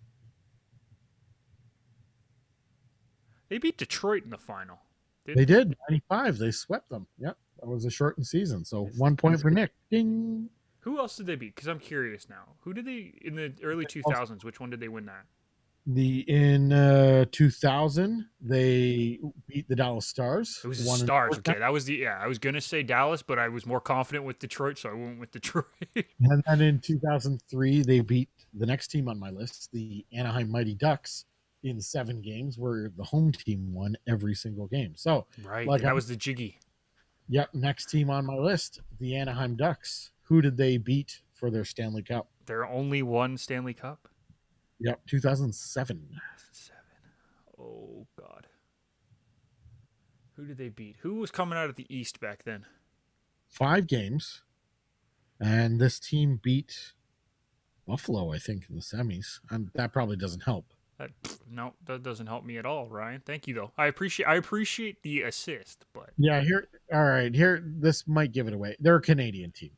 They beat Detroit in the final. They did. 95. They swept them. Yep. That was a shortened season. So 1 point for Nick. Ding. Who else did they beat? Because I'm curious now. Who did they, in the early 2000s, which one did they win that? In 2000, they beat the Dallas Stars. It was the Stars. Okay, that was I was going to say Dallas, but I was more confident with Detroit, so I went with Detroit. And then in 2003, they beat the next team on my list, the Anaheim Mighty Ducks, in 7 games, where the home team won every single game. So, right, like that was the Jiggy. Yep, next team on my list, the Anaheim Ducks. Who did they beat for their Stanley Cup? Their only one Stanley Cup? Yep, 2007. 2007. Oh, God. Who did they beat? Who was coming out of the East back then? 5 games. And this team beat Buffalo, I think, in the semis. And that probably doesn't help. No, that doesn't help me at all, Ryan. Thank you, though. I appreciate the assist, but Yeah, here, this might give it away. They're a Canadian team.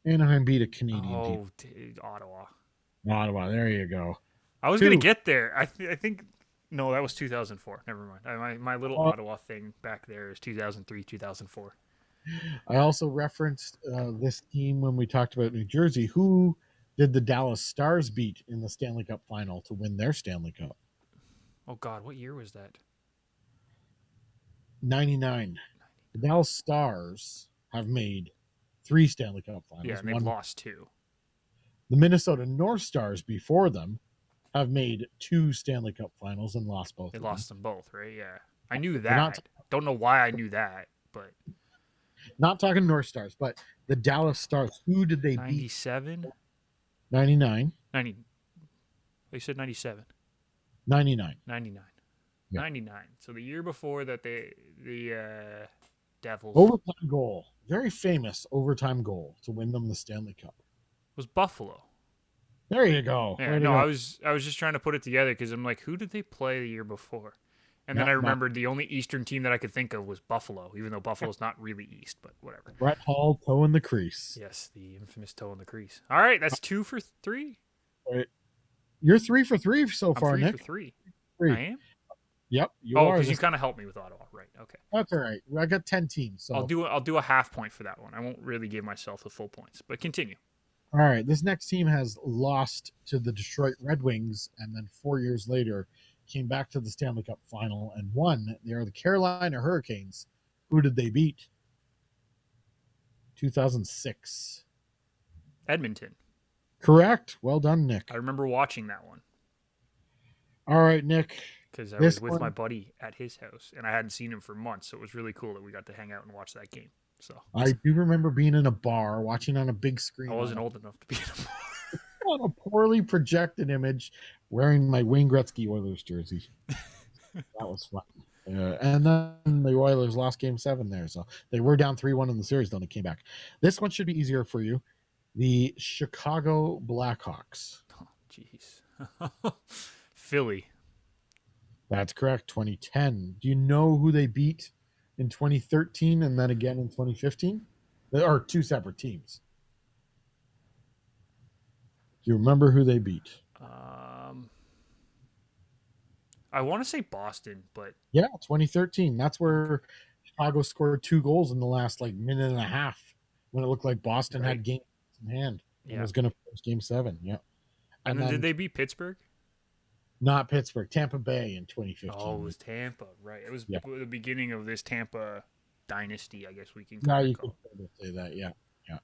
Anaheim beat a Canadian team. Ottawa. Ottawa, there you go. I was gonna get there. I think no, that was 2004. Never mind. My little Ottawa thing back there is 2003, 2004. I also referenced this team when we talked about New Jersey. Who did the Dallas Stars beat in the Stanley Cup final to win their Stanley Cup? Oh, God, what year was that? 99. The Dallas Stars have made 3 Stanley Cup finals. Yeah, and they've lost 2. The Minnesota North Stars before them have made 2 Stanley Cup finals and lost both. They lost them both, right? Yeah. I knew that. Don't know why I knew that, but not talking North Stars, but the Dallas Stars. Who did they 97? beat? 99. 90. They said 97. 99. 99. Yeah. 99. So the year before that, the Devils. Overtime goal. Very famous overtime goal to win them the Stanley Cup. Was Buffalo. There you go. Yeah, no, I was just trying to put it together because I'm like, who did they play the year before? And then I remembered the only Eastern team that I could think of was Buffalo, even though Buffalo's not really East, but whatever. Brett Hall, toe in the crease. Yes, the infamous toe in the crease. All right, that's 2 for 3. All right. You're 3 for 3 so far, 3 Nick. for 3. 3. I am? Yep, you Oh, are. because you kind of helped me with Ottawa, right? Okay. That's all right. I got 10 teams. I'll So, do a half point for that one. I won't really give myself the full points, but continue. all right. This next team has lost to the Detroit Red Wings and then 4 years later came back to the Stanley Cup final and won. They are the Carolina Hurricanes. Who did they beat? 2006. Edmonton. Correct. Well done, I Nick. remember watching that one All right, Nick. because I This was with my one, buddy at his house, and I hadn't seen him for months, so it was really cool that we got to hang out and watch that game. So I do remember being in a bar watching on a big I screen wasn't old enough to be in a on a poorly projected image wearing my Wayne Gretzky Oilers jersey. That was fun. And then the Oilers lost game 7 there. So they were down 3-1 in the series, then they came back. This one should be easier for you. The Chicago Blackhawks. Oh, jeez. Philly. That's correct. 2010. Do you know who they beat in 2013 and then again in 2015? There are two separate teams. Do you remember who they beat? I want to say Boston, but Yeah, 2013. That's where Chicago scored 2 goals in the last like minute and a half when it looked like Boston Right. had game in hand and yeah. was going to finish game 7. Yeah. And then did they beat Pittsburgh? Not Pittsburgh, Tampa Bay in 2015. Oh, it was Tampa, right? It was Yeah. the beginning of this Tampa dynasty, I guess we can Now kind of you call could say that. Yeah. Yeah.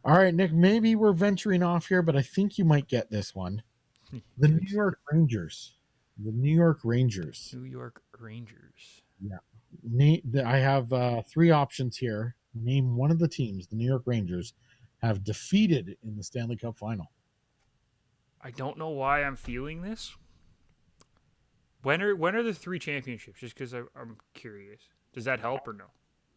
All right, Nick, maybe we're venturing off here, but I think you might get this one. it. The New York Rangers. The New York Rangers. New York Rangers. Yeah. I have 3 options here. Name one of the teams the New York Rangers have defeated in the Stanley Cup final. I don't know why I'm feeling this. When are the 3 championships? Just because I'm curious. Does that help or no?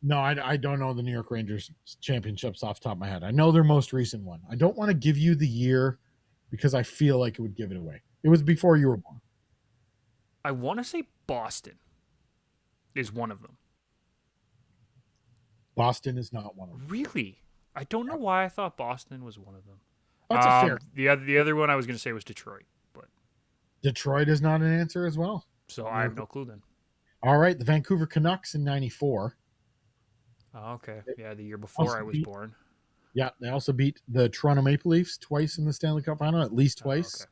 No, I don't know the New York Rangers championships off the top of my head. I know their most recent one. I don't want to give you the year because I feel like it would give it away. It was before you were born. I want to say Boston is one of them. Boston is not one of them. Really? I don't know why I thought Boston was one of them. That's a fair. The other one I was going to say was Detroit, but Detroit is not an answer as well. so I have no clue then. All right, the Vancouver Canucks in '94. Oh, okay. Yeah, the year before Also I was beat- born. Yeah, they also beat the Toronto Maple Leafs twice in the Stanley Cup final, at least twice. Oh, okay.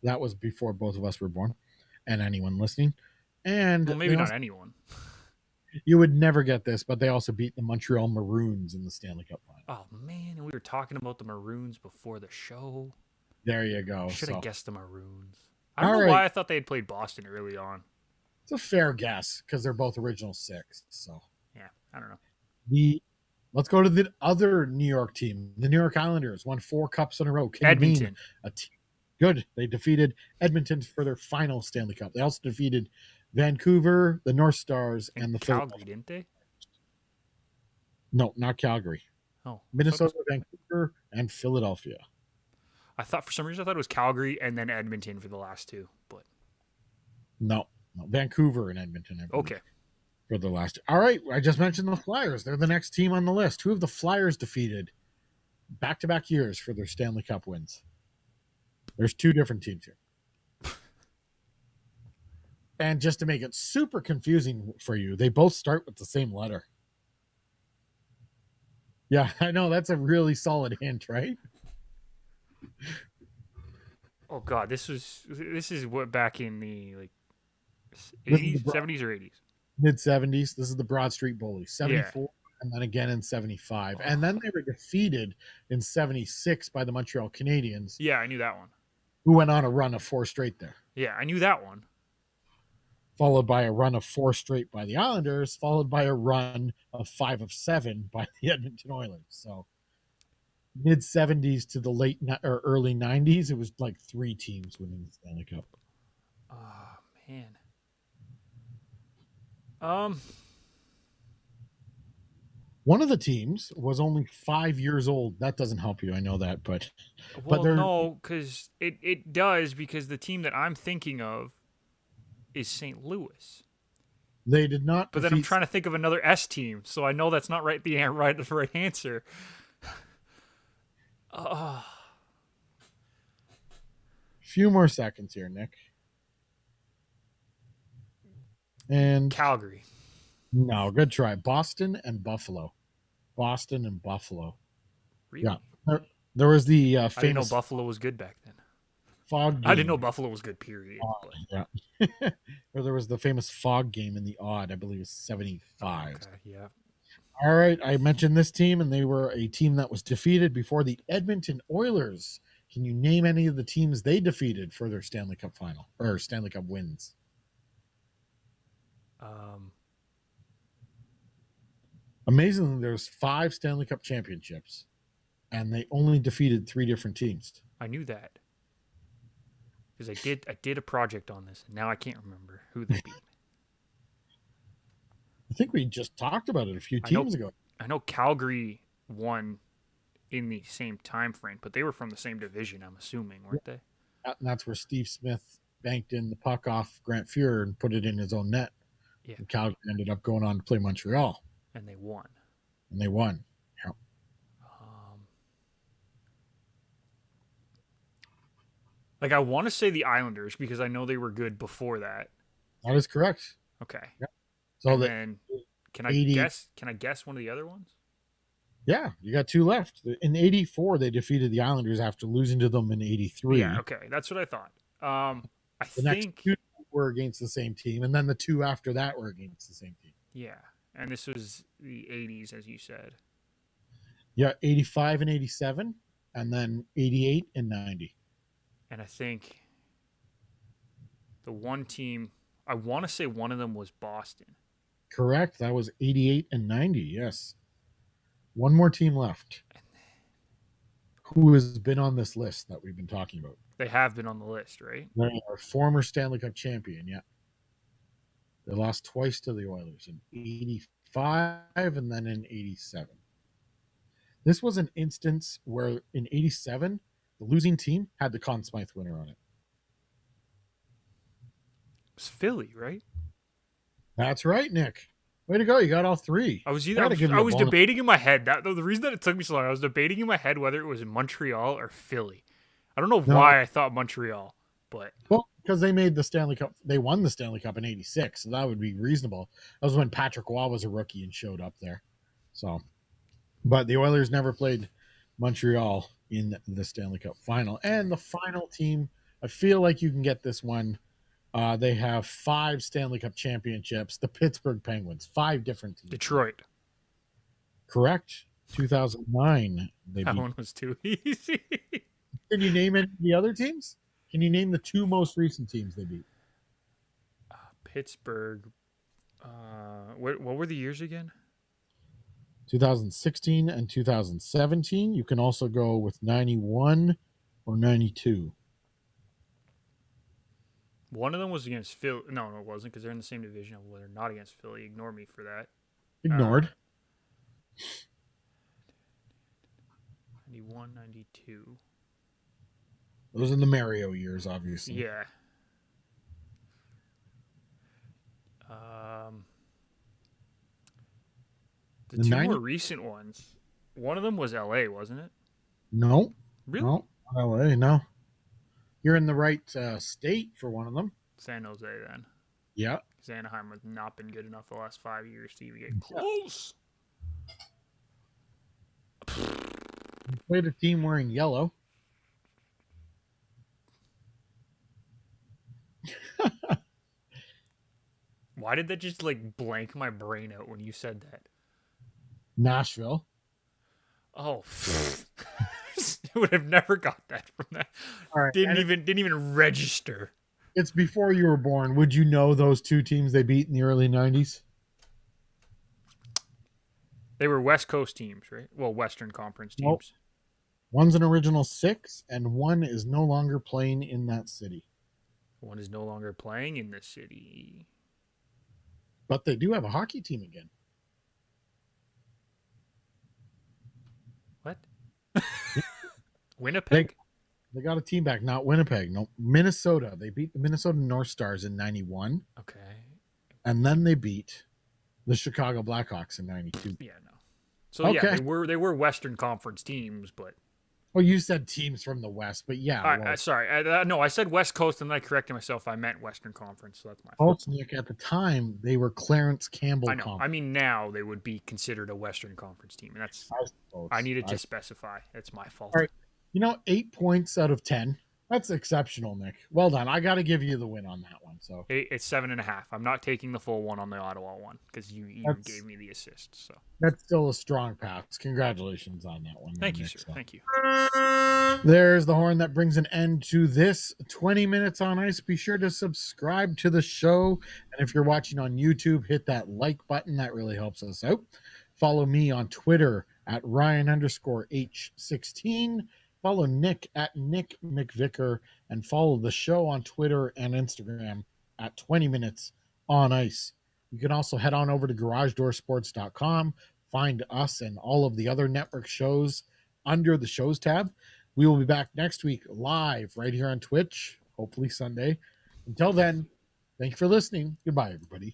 That was before both of us were born, and anyone listening. And Well, maybe they not also- anyone. you would never get this, but they also beat the Montreal Maroons in the Stanley Cup final. Oh man, and we were talking about the Maroons before the show. There you go. Should have So, guessed the Maroons. I don't All know right. why I thought they had played Boston early on. it's a fair guess because they're both original 6. So Yeah, I don't know. let's go to the other New York team. The New York Islanders won 4 cups in a row. Can you name Edmonton. a team? Good. They defeated Edmonton for their final Stanley Cup. They also defeated Vancouver, the North Stars, and the Calgary, Philadelphia. didn't they? No, not Calgary. Oh, Minnesota, Vancouver, and Philadelphia. I thought for some reason I thought it was Calgary and then Edmonton for the last 2, but No, Vancouver and Edmonton. I believe, okay. For the last. All right, I just mentioned the Flyers. They're the next team on the list. Who have the Flyers defeated back-to-back years for their Stanley Cup wins? There's 2 different teams here. And just to make it super confusing for you, they both start with the same letter. Yeah, I know. That's a really solid hint, right? Oh god, this is what back in the like This is 80s, the 70s or 80s. Mid-70s. This is the Broad Street Bullies. 74 and then again in 75. And then they were defeated in 76 by the Montreal Canadiens, Yeah, I knew that one. who went on a run of 4 straight there, Yeah, I knew that one. followed by a run of 4 straight by the Islanders, followed by a run of 5 of 7 by the Edmonton Oilers. So mid-70s to the late or early 90s, it was like 3 teams winning the Stanley Cup. Oh man. One of the teams was only 5 years old. That doesn't help you. I know that, but Well, they're- no, because it does, because the team that I'm thinking of is St. Louis. they did not. But then I'm defeat- trying to think of another S team, so I know that's not the right answer. Few more seconds here, Nick. And Calgary. no, good try. Boston and Buffalo. Boston and Buffalo. Really? Yeah. There was the I didn't know famous Buffalo was good back then. fog I didn't know game. Buffalo was good, period. But Yeah. Or there was the famous fog game in the odd, I believe it was 75. okay, yeah. All right. I mentioned this team, and they were a team that was defeated before the Edmonton Oilers. Can you name any of the teams they defeated for their Stanley Cup final or Stanley Cup wins? Amazingly, there's 5 Stanley Cup championships, and they only defeated 3 different teams. I knew that because I did a project on this, and now I can't remember who they beat. I think we just talked about it a few teams ago. I know Calgary won in the same time frame, but they were from the same division. I'm assuming, weren't they? And that's where Steve Smith banked in the puck off Grant Fuhrer and put it in his own net. Yeah. And Calgary ended up going on to play Montreal. And they won. And they won. Yeah. Like I want to say the Islanders because I know they were good before that. That is correct. Okay. Yeah. So then can I guess one of the other ones? Yeah, you got 2 left. In 84, they defeated the Islanders after losing to them in 83. Yeah, okay. That's what I thought. I The think next 2 were against the same team, and then the 2 after that were against the same team. Yeah. And this was the 80s, as you said. Yeah, 85 and 87, and then 88 and 90. And I think the one team, I want to say one of them was Boston. Correct. That was 88 and 90, yes. One more team left. Who has been on this list that we've been talking about? They have been on the list, right? They're our former Stanley Cup champion, yeah. They lost twice to the Oilers in 85 and then in 87. This was an instance where in 87, the losing team had the Conn Smythe winner on it. It's Philly, right? That's right, Nick. Way to go. You got all 3. I was debating in my head. The reason that it took me so long, I was debating in my head whether it was in Montreal or Philly. I don't know why I thought Montreal, but well, because they made the Stanley Cup. They won the Stanley Cup in 86, so that would be reasonable. That was when Patrick Waugh was a rookie and showed up there. So, but the Oilers never played Montreal in the Stanley Cup final. And the final team, I feel like you can get this one. They have 5 Stanley Cup championships. The Pittsburgh Penguins, 5 different teams. Detroit. Correct. 2009. That one was too easy. Can you name any of the other teams? Can you name the 2 most recent teams they beat? Pittsburgh. What were the years again? 2016 and 2017. You can also go with 91 or 92. One of them was against Philly. No, it wasn't because they're in the same division. Well, they're not against Philly. Ignore me for that. Ignored. 91, 92. Those are the Mario years, obviously. Yeah. The 2 more recent ones. One of them was LA, wasn't it? No. Really? No. LA, no. You're in the right state for one of them. San Jose, then. Yeah. Because Anaheim has not been good enough the last 5 years to even get close. You played a team wearing yellow. Why did that just blank my brain out when you said that? Nashville. Oh, I would have never got that from that. All right. Didn't even register. It's before you were born. Would you know those 2 teams they beat in the early 90s? They were West Coast teams, right? Well, Western Conference teams. Nope. One's an original 6, and one is no longer playing in that city. One is no longer playing in the city. But they do have a hockey team again. What? Winnipeg? They got a team back, not Winnipeg. No, Minnesota. They beat the Minnesota North Stars in 91. Okay. And then they beat the Chicago Blackhawks in 92. Yeah, no. So, okay. Yeah, they were Western Conference teams, but... Oh, you said teams from the West, but yeah, well, Sorry. No, I said West Coast, and then I corrected myself. I meant Western Conference, so that's my fault. Colts, Nick, at the time they were Clarence Campbell I know. Conference. I mean, now they would be considered a Western Conference team, and that's I needed to specify. It's my fault. All right. 8 points out of 10. That's exceptional, Nick. Well done. I got to give you the win on that one. So It's 7.5. I'm not taking the full one on the Ottawa one because you gave me the assist. So that's still a strong pass. Congratulations on that one. Thank you, Nick, sir. so. Thank you. There's the horn that brings an end to this 20 minutes on ice. Be sure to subscribe to the show. And if you're watching on YouTube, hit that like button. That really helps us out. Follow me on Twitter at Ryan_H16. Follow Nick at Nick McVicker. And follow the show on Twitter and Instagram at 20 Minutes on Ice. You can also head on over to GarageDoorSports.com. Find us and all of the other network shows under the shows tab. We will be back next week live right here on Twitch, hopefully Sunday. Until then, thank you for listening. Goodbye, everybody.